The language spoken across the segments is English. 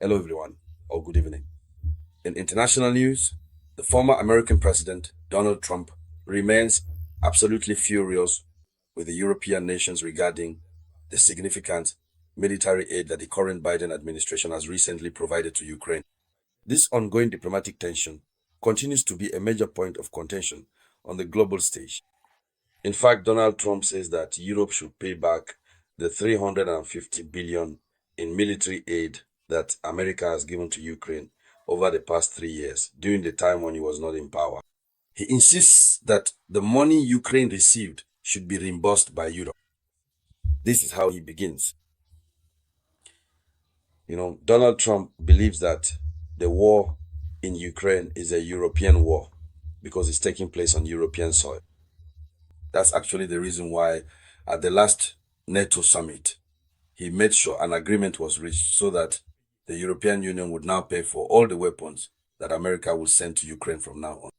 Hello, everyone, or good evening. In international news, the former American president, Donald Trump, remains absolutely furious with the European nations regarding the significant military aid that the current Biden administration has recently provided to Ukraine. This ongoing diplomatic tension continues to be a major point of contention on the global stage. In fact, Donald Trump says that Europe should pay back the 350 billion in military aid that America has given to Ukraine over the past 3 years during the time when he was not in power. He insists that the money Ukraine received should be reimbursed by Europe. This is how he begins. Donald Trump believes that the war in Ukraine is a European war because it's taking place on European soil. That's actually the reason why at the last NATO summit, he made sure an agreement was reached so that the European Union would now pay for all the weapons that America will send to Ukraine from now on.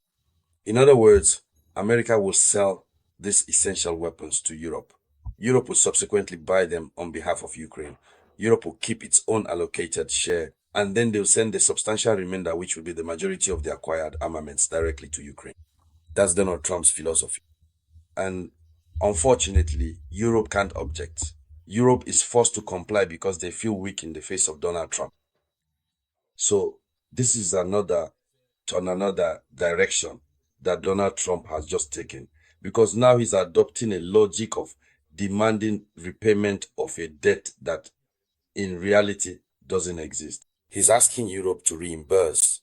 In other words, America will sell these essential weapons to Europe. Europe will subsequently buy them on behalf of Ukraine. Europe will keep its own allocated share, and then they'll send the substantial remainder, which will be the majority of the acquired armaments, directly to Ukraine. That's Donald Trump's philosophy. And unfortunately, Europe can't object. Europe is forced to comply because they feel weak in the face of Donald Trump. So this is another direction that Donald Trump has just taken, because now he's adopting a logic of demanding repayment of a debt that in reality doesn't exist. He's asking Europe to reimburse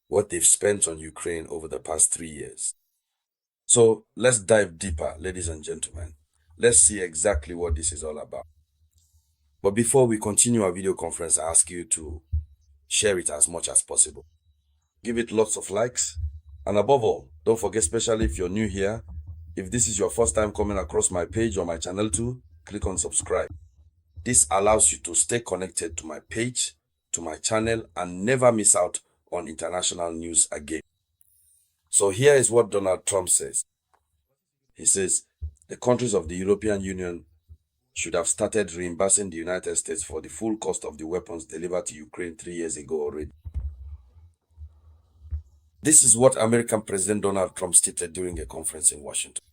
what they've spent on Ukraine over the past 3 years. So let's dive deeper, ladies and gentlemen. Let's see exactly what this is all about. But before we continue our video conference, I ask you to share it as much as possible. Give it lots of likes. And above all, don't forget, especially if you're new here, if this is your first time coming across my page or my channel too, click on subscribe. This allows you to stay connected to my page, to my channel, and never miss out on international news again. So here is what Donald Trump says. He says the countries of the European Union should have started reimbursing the United States for the full cost of the weapons delivered to Ukraine 3 years ago already. This is what American President Donald Trump stated during a conference in Washington.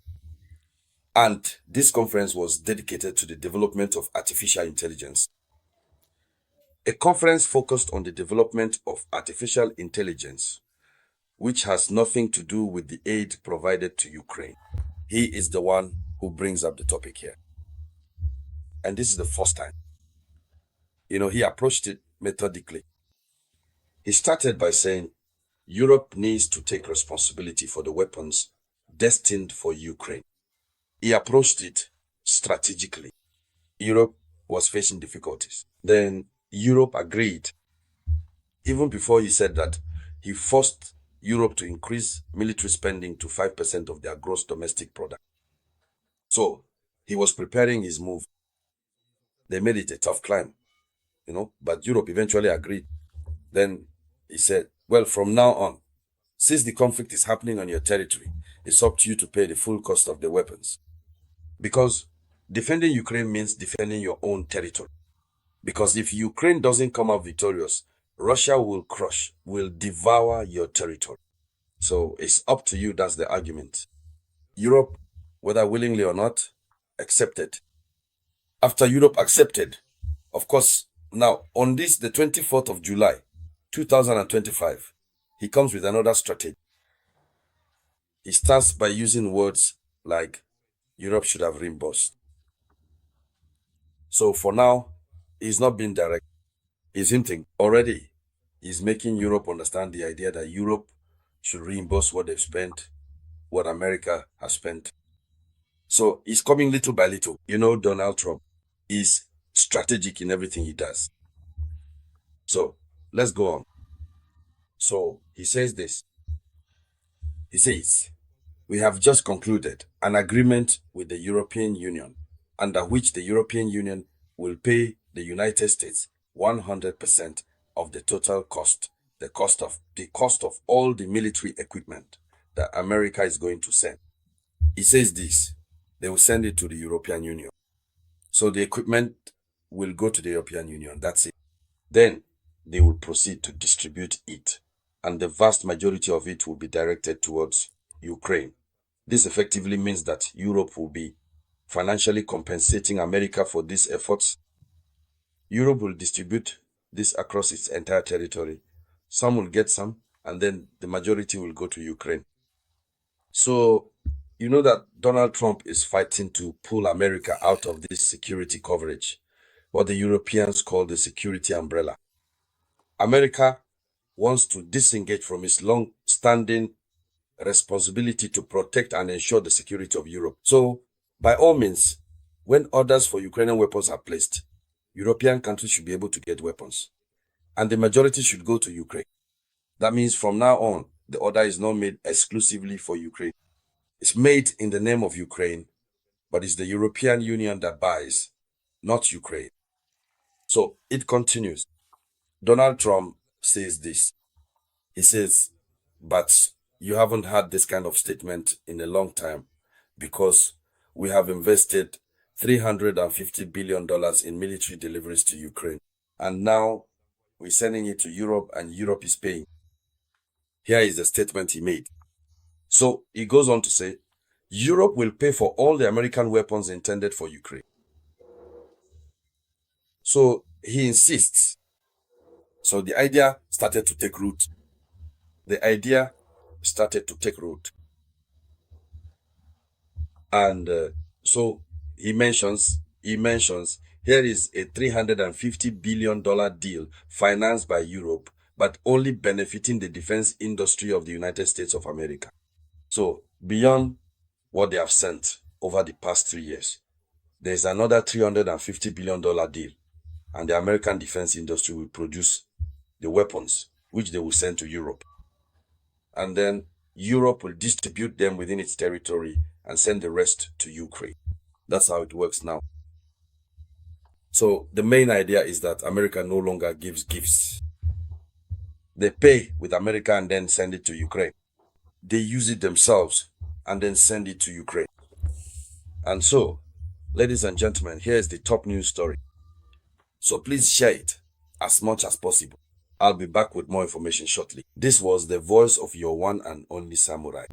And this conference was dedicated to the development of artificial intelligence. A conference focused on the development of artificial intelligence, which has nothing to do with the aid provided to Ukraine. He is the one who brings up the topic here. And this is the first time. He approached it methodically. He started by saying, Europe needs to take responsibility for the weapons destined for Ukraine. He approached it strategically. Europe was facing difficulties. Then Europe agreed. Even before he said that, he forced Europe to increase military spending to 5% of their gross domestic product. So he was preparing his move. They made it a tough climb, but Europe eventually agreed. Then he said, well, from now on, since the conflict is happening on your territory, it's up to you to pay the full cost of the weapons. Because defending Ukraine means defending your own territory. Because if Ukraine doesn't come out victorious, Russia will devour your territory. So it's up to you, that's the argument. Europe, whether willingly or not, accepted. After Europe accepted, of course, now on this, the 24th of July, 2025, he comes with another strategy. He starts by using words like Europe should have reimbursed. So for now, he's not being direct. He's hinting already. He's making Europe understand the idea that Europe should reimburse what they've spent, what America has spent. So he's coming little by little. Donald Trump is strategic in everything he does. So let's go on. So he says this. He says, we have just concluded an agreement with the European Union under which the European Union will pay the United States 100% of the total cost, the cost of all the military equipment that America is going to send. He says this, they will send it to the European Union. So the equipment will go to the European Union. That's it. Then they will proceed to distribute it, and the vast majority of it will be directed towards Ukraine. This effectively means that Europe will be financially compensating America for these efforts. Europe will distribute this across its entire territory. Some will get some, and then the majority will go to Ukraine. So, you know that Donald Trump is fighting to pull America out of this security coverage, what the Europeans call the security umbrella. America wants to disengage from its long-standing responsibility to protect and ensure the security of Europe. So, by all means, when orders for Ukrainian weapons are placed, European countries should be able to get weapons, and the majority should go to Ukraine. That means from now on, the order is not made exclusively for Ukraine. It's made in the name of Ukraine, but it's the European Union that buys, not Ukraine. So it continues. Donald Trump says this. He says, but you haven't had this kind of statement in a long time because we have invested $350 billion in military deliveries to Ukraine. And now we're sending it to Europe and Europe is paying. Here is the statement he made. So he goes on to say, Europe will pay for all the American weapons intended for Ukraine. So he insists. So the idea started to take root. And so he mentions, here is a $350 billion deal financed by Europe, but only benefiting the defense industry of the United States of America. So beyond what they have sent over the past 3 years, there's another $350 billion deal, and the American defense industry will produce the weapons, which they will send to Europe. And then Europe will distribute them within its territory and send the rest to Ukraine. That's how it works now. So the main idea is that America no longer gives gifts. They pay with America and then send it to Ukraine. They use it themselves and then send it to Ukraine. And so, ladies and gentlemen, here's the top news story. So please share it as much as possible. I'll be back with more information shortly. This was the voice of your one and only samurai.